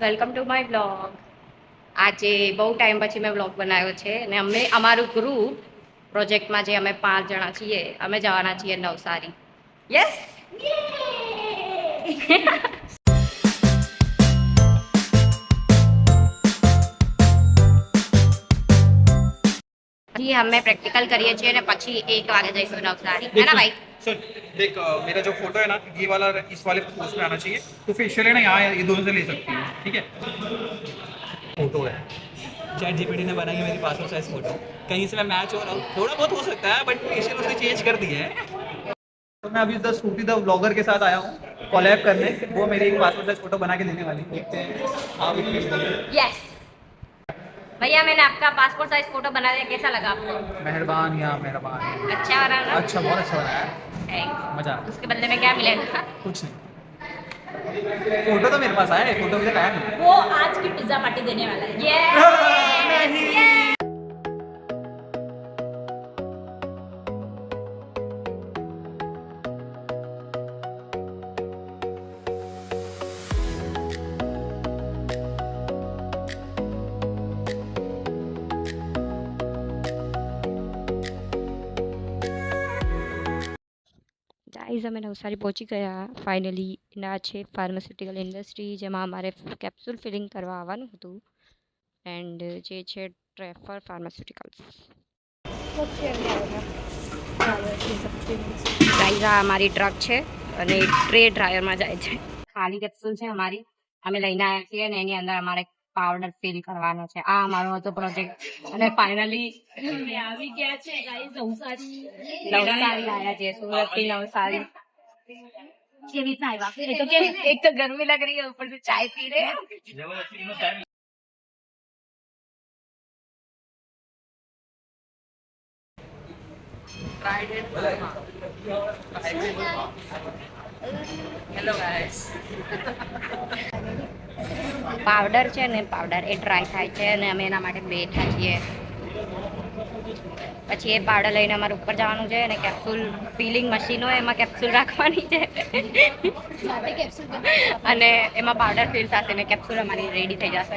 Welcome to my blog. આજે બહુ time પછી મેં બ્લોગ બનાવ્યો છે અને અમે અમારું ગ્રુપ પ્રોજેક્ટમાં જે અમે 5 જણા છીએ અમે જવાના છીએ નવસારી. યસ. जी हम प्रैक्टिकल करिए छे ने પછી 1 वागे જઈશું નવસારી है ना भाई. सर देख मेरा जो फोटो है ना ये वाला इस वाले पोस्ट में आना चाहिए तो फेशियल है ना यहाँ ये दोनों से ले सकती है ठीक है. फोटो है चैट जीपीटी ने बनाई है मेरी पासपोर्ट साइज फोटो. कहीं से मैं मैच हो रहा हूँ थोड़ा बहुत हो सकता है बट फेशियल उसने चेंज कर दिया है. तो मैं अभी द स्कूटी द ब्लॉगर के साथ आया हूँ कॉलैब करने. वो मेरी एक पासपोर्ट साइज फोटो बना के देने वाली देखते हैं आप. यस भैया मैंने आपका पासपोर्ट साइज फोटो बना दिया. कैसा लगा आपको? मेहरबान या मेहरबान. अच्छा बना ना? अच्छा बहुत अच्छा बनाया. थैंक्स. मजा. उसके बदले में क्या मिलेगा? कुछ नहीं. फोटो तो मेरे पास आया है. फोटो मुझे आया नहीं. वो आज की पिज्जा पार्टी देने वाला है. ये ગાઈઝ અમે નવસારી પહોંચી ગયા ફાઇનલી. ના છે ફાર્માસ્યુટિકલ ઇન્ડસ્ટ્રી જેમાં અમારે કેપ્સ્યુલ ફિલિંગ કરવા આવવાનું હતું એન્ડ જે છે ટ્રેફર ફાર્માસ્યુટિકલ્સ. ગાઈઝ આ અમારી ટ્રક છે અને ટ્રે ડ્રાયરમાં જાય છે. ખાલી કેપ્સ્યુલ છે અમારી અમે લઈને આવ્યા છીએ અને એની અંદર અમારે પાવડર ફિલ કરવાનો છે. આ અમારો હતો પ્રોજેક્ટ અને ફાઇનલી આવી ગયા છે ગાઈઝ નવસારી આવ્યા છે. सूरत की नवसारी કેવી રીતના આવ્યા? એ તો કે એક તો ગરમી લગ રહી है ऊपर से चाय पी रहे हैं. Hello guys. પાવડર છે ને પાવડર એ ડ્રાય થાય છે અને અમે એના માટે બેઠા છીએ. પછી એ પાવડર લઈને અમારે ઉપર જવાનું છે અને કેપ્સ્યુલ ફિલિંગ મશીન હોય એમાં કેપ્સ્યુલ રાખવાની છે અને એમાં પાવડર ફિલ થશે ને કેપ્સ્યુલ અમારી રેડી થઈ જશે.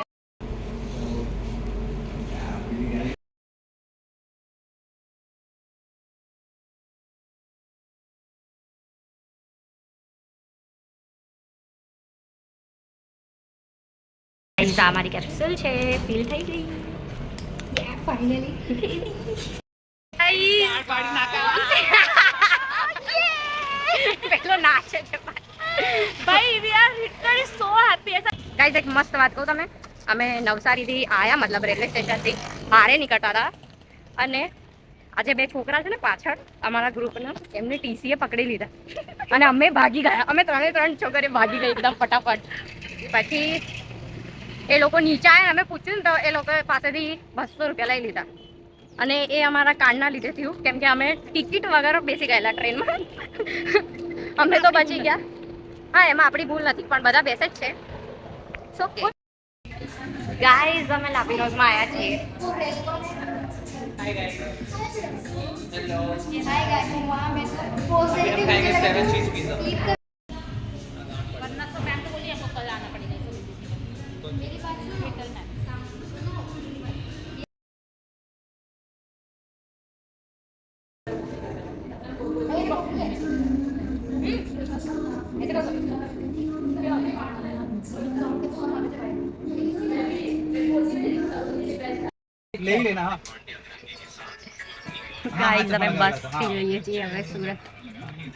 અમારી કેપ્સ્યુલ છે ફિલ થઈ ગઈ ફાઇનલી. પેલો નાચે છે ભાઈ. We are literally so happy. Guys એક મસ્ત વાત કહું તમે. અમે નવસારીથી આયા મતલબ રેલવે સ્ટેશનથી બારે નીકળતા હતા અને આજે 2 છોકરા છે ને પાછળ અમારા ગ્રુપના એમને ટીસીએ પકડી લીધા અને અમે ભાગી ગયા. અમે 3 છોકરીઓ ભાગી ગઈ એકદમ ફટાફટ. પછી એ લોકો નીચે આવ્યા અમે પૂછ્યું ને તો એ લોકો પાસેથી 200 રૂપિયા લઈ લીધા અને એ અમારા કાર્ડના લીધે થયું કેમ કે અમે ટિકિટ વગર બેસી ગયેલા ટ્રેનમાં. અમે તો બચી ગયા. હા એમાં આપણી ભૂલ નથી પણ બધા બેસે જ છે. સો ગાઈઝ અમે લાપીનોઝમાં આવ્યા છીએ. ले ही लेना. गाइस हमें बस पी रही है हमें सूरत.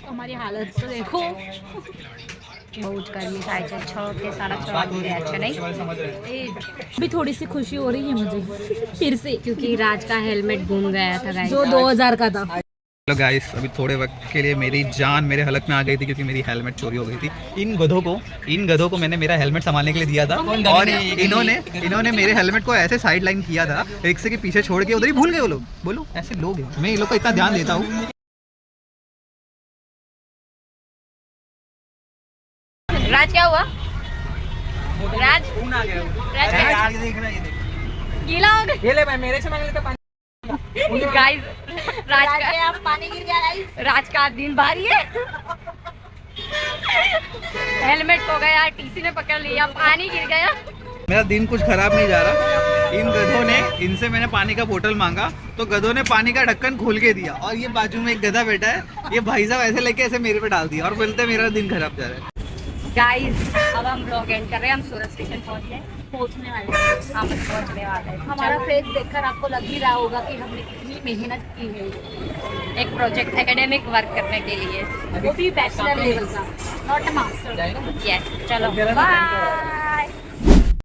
हमारी हालत तो देखो બહુ જ ગરમી થાય છે. 6 કે 6:30 વાગી રહ્યા છે नहीं. अभी थोड़ी सी खुशी हो रही है मुझे फिर से क्योंकि राज का हेलमेट गुम गया था गाइस जो 2000 का था. हेलो गाइस अभी थोड़े वक्त के लिए मेरी जान मेरे हलक में आ गई थी क्योंकि मेरी हेलमेट चोरी हो गई थी. इन गधों को मैंने मेरा हेलमेट संभालने के लिए दिया था और इन्होंने मेरे हेलमेट को ऐसे साइड लाइन किया था रिक्शे के पीछे छोड़ के उधर ही भूल गए वो लोग. बोलो ऐसे लोग हैं. मैं इन लोग का इतना ध्यान देता हूँ. राज क्या हुआ? राज आ गया. राज गीला हो गया. ये ले भाई मेरे से मांग लेता पानी. गाइस राज का पानी गिर गया गाइस. राज का दिन भारी है. हेलमेट खो गया, टीसी ने पकड़ लिया, पानी गिर गया. मेरा दिन कुछ खराब नहीं जा रहा। इन गधों ने, इनसे मैंने पानी का बोतल मांगा तो गधों ने पानी का ढक्कन खोल के दिया, और ये बाजू में एक गधा बैठा है, ये भाई साहब ऐसे लेके ऐसे मेरे पे डाल दिया और बोलते हैं मेरा दिन खराब जा रहा है। गाइस अब हम ब्लॉग एंड कर रहे हैं, हम सूरत स्टेशन पहुंच गए, पहुंचने वाले हैं। हम पहुंचने वाले हैं। हमारा फेस देखकर आपको लग ही रहा होगा कि हमने कितनी मेहनत की है एक प्रोजेक्ट एकेडमिक वर्क करने के लिए। वो भी बैचलर लेवल का, नॉट मास्टर। यस चलो बाय।